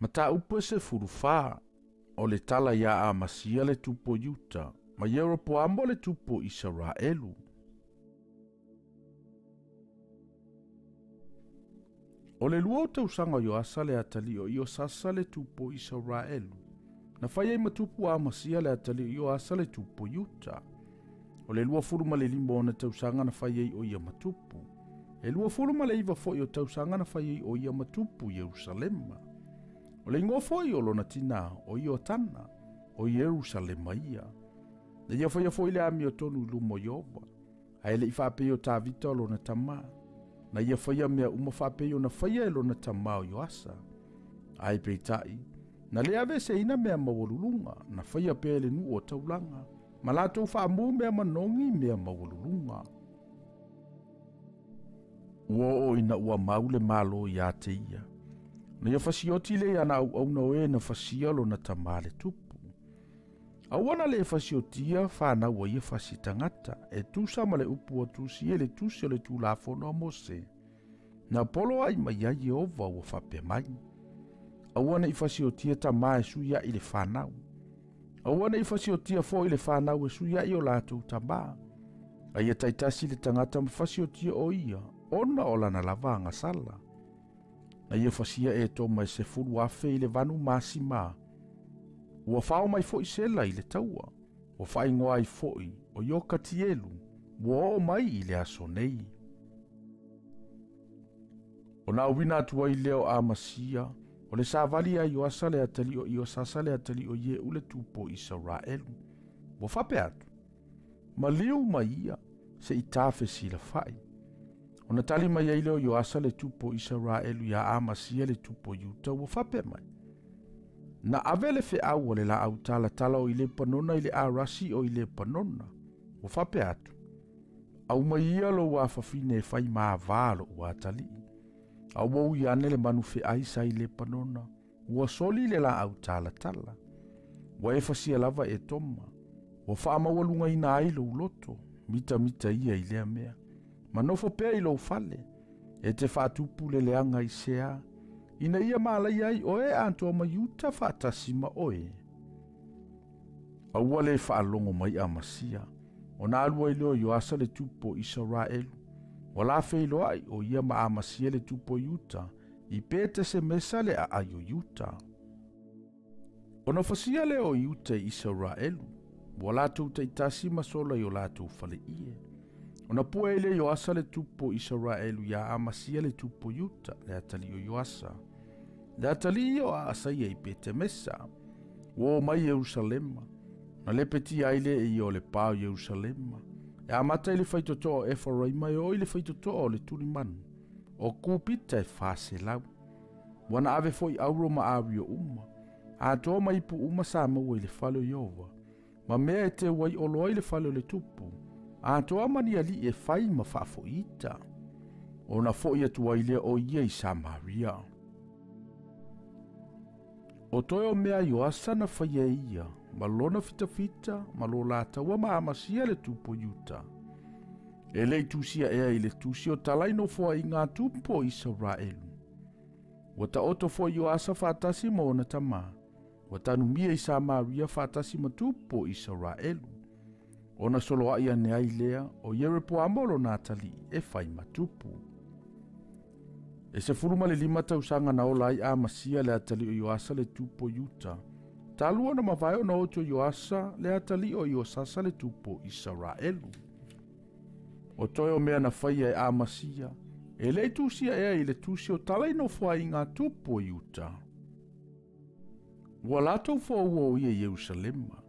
Mata upu se furufa o le tala ia a masia le tupo Yuta, ma Europo ambo le tupo Israelu. O le lua o tausanga yo asa le atali o io sasa le tupo Israelu. Na whai ma tupu a masia le atali o io asa le tupo Yuta. O le lua furu ma le limbo o na tausanga na whai o ia matupu. E lua furu ma le iwa fo o tausanga na whai o ia matupu Yerusalema. O le ingo foi o lona tina o io tana o Yerusalema ia. Le ia foi le ami o tonu lumo yoba. Ai le ifa pe o ta vita o lona tama. Na ia foi mea uma fa pe o na faia e lona tama o yoasa. Ai pe tai. Na le ave se ina mea mawalulunga na faia pe le nu o taulanga. Ma la tau fa mu mea manongi mea mawalulunga. Ua o ina ua maule malo ia te ia. Na ia fasioti le ana au na oe na fasialo na tamale tupu. Awana le fasiotia whana ua ia fasitangata e tusa ma le upu o tusi e le tusi o le tulafono a Mose. Na polo ai mai ai Jehova ua whape mai. Awana i fasiotia tama e suia i le whanau. Awana i fasiotia fo i le whanau e suia i o latou tama. Aia taitasi le tangata ma fasiotia o ia, ona o lana lavanga sala. Na ia fasia e to mai se fulu afe i le vanu masima. Ua whao mai fo i sela i le taua. Ua whai ngoa i fo i o yoka tielu. Ua o mai i le aso nei. O na uwina atua i leo a masia. O le savali a io asale atali o io sasale atali o ye ule tupo Israelu. Ua whape atu. Ma liu mai ia se i tafe si la whai. O na tali mai eile o io asa le tupo Israelu ia amasia le tupo Yuta ua whape mai. Na avele fe au o le la au tala o ile panona ile a rasi o ile panona. Ua whape atu. Au mai ia lo ua whawhine e whai maa valo ua tali. Au wau i ane le manu fe aisa ile panona. Ua soli le la au tala. Ua e fasia lava e toma. Ua whaama walunga ina ailo uloto. Mita ia ilea mea. Manofo pea i lo fale, e te whātupu le leanga i sea, ina ia maalai ai oe antoa ma Yuta whātasima oe. Aua le whaalongo mai a masia, o nā alua i leo i asa le tupo Israelu, o la whailo ai o ia ma a masia le tupo Yuta, i pete se mesa le a ayo Yuta. O na whasia le o Yuta i Israelu, o la tau taitasi masola i o la tau whale ie. Ona pua ele yo asa le tupo Israelu ya amasia le tupo Yuta le atali o yoasa. Le atali o asa ia i pete mesa. Wo mai Yerusalema. Na le peti aile e o le pao Yerusalema. E amata ile faitoto e Efraima e o ile faitoto o le turimanu. O kupita e fase lau. Wana ave foi auro ma avio uma. A toa mai pu uma sa maua ile falo Yehova. Ma mea e te wai oloa ile falo le tupu. A toa mani ali e whai ma whaafo ita. O na fo ia tuaile o ia i Samaria. O toi o mea i oasa na whai e ia. Ma lona fita, ma lo la taua ma amasia le tupo Yuta. E lei tusia ea i le tusi o talaino foa i ngā tupo Israelu. Wa ta oto fo i oasa whaatasi mo na tama. Wa tanu mia i Samaria whaatasi ma tupo Israelu. Ona solo ai ane ai lea o Yerepo amolo natali e whai matupu. E se furuma le lima tausanga na ola ai a masia le atali o Yoasa le tupo Yuta. Talua na mawai na oto Yoasa le atali o Yosasa le tupo Israelu. O toi o mea na whai e a masia. E le tusia ea i le tusi o talai no fwai i ngā tupo Yuta. Ua lato fo ua o ia Yerusalema.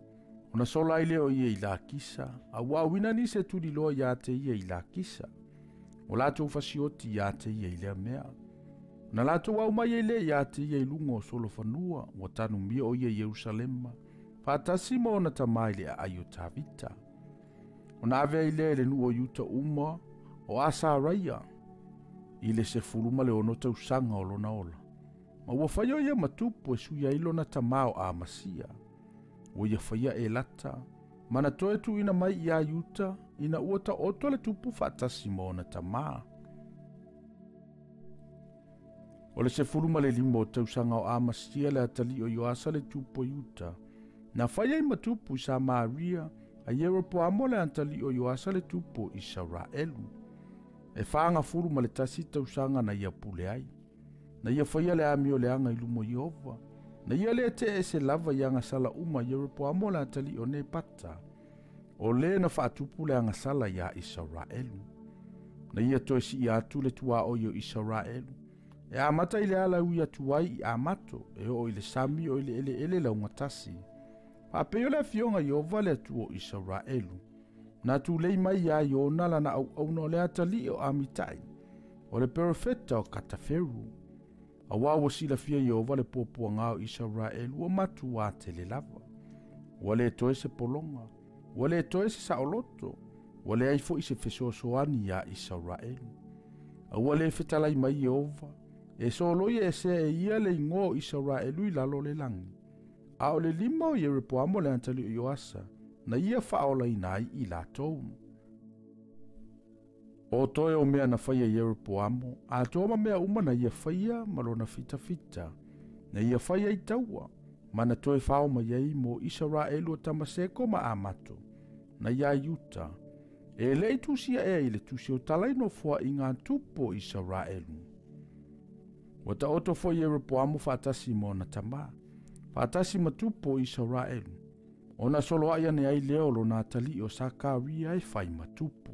Ona sola ile o ia i la kisa, a wawina ni se tuli loa ia te ia i la kisa. O lato fasioti ia te ia i lea mea. Na lato wau mai ile ia te ia i lungo solo fanua, o tanu mia o ia Yerusalema, whātasima o na tamaile a ayo tavita. O na ave ile le nu o Yuta uma, o asa raia, ile se furuma le ono tau sanga o lona ola. Ma ua whaio ia matupu e suia ilo na tamao a masia. O ia whaia e lata, mana toe tu ina mai ia Yuta, ina uata oto le tupu whaatasi mo na tamaa. O le se fulu ma le lima o tausanga o amasia le atali o Ioasa le tupo Iuta. Na whaia i matupu sa Maria, a Yeropoamo le atali o Ioasa le tupo Israelu. E whaanga fulu ma le tasi tausanga na ia pule ai. Na ia whaia le ami o le anga ilumo Iova. Na ia le te e se lava ianga sala uma Yeropoamo le atali o ne pata. O le na whaatupu le anga sala ia Israelu. Na ia toesi i atu le tua o io Israelu. E amata i le ala uia tuai i amato, e o i le sami o i le ele launga tasi. Peo le fionga Iova le atu o Israelu. Na tu lei mai ia Iona lana au no le atali o amitai. O le profeta o Kataferu. A wawa sila fia Iova le popua ngao Israelu o matu a tele lava. Wale toe se polonga. Wale toe se saoloto. Wale aifo i se fesoasoani ia Israelu. A wale fetalai mai Iova. E solo e se e ia le ingo Israelu I lalo le langi. A o le lima o Yeropoamo le antali o Ioasa, na ia whaola inai I la tou. O toe o mea na whaia Yeropoamo, a toma mea uma na ia whaia malona fita fita, na ia whaia I taua, ma na toe whao ma iei mo Israelu o tamaseko ma amato, na ia Iuta. E le tusia I le tusi o talaino fua I ngā tupo Israelu. Wata oto fo Yeropoamo whaatasi mo na tama. Whaatasi matupo Israelu. Ona solo aya ne ai leo lo na tali o Sakaria e whai matupo.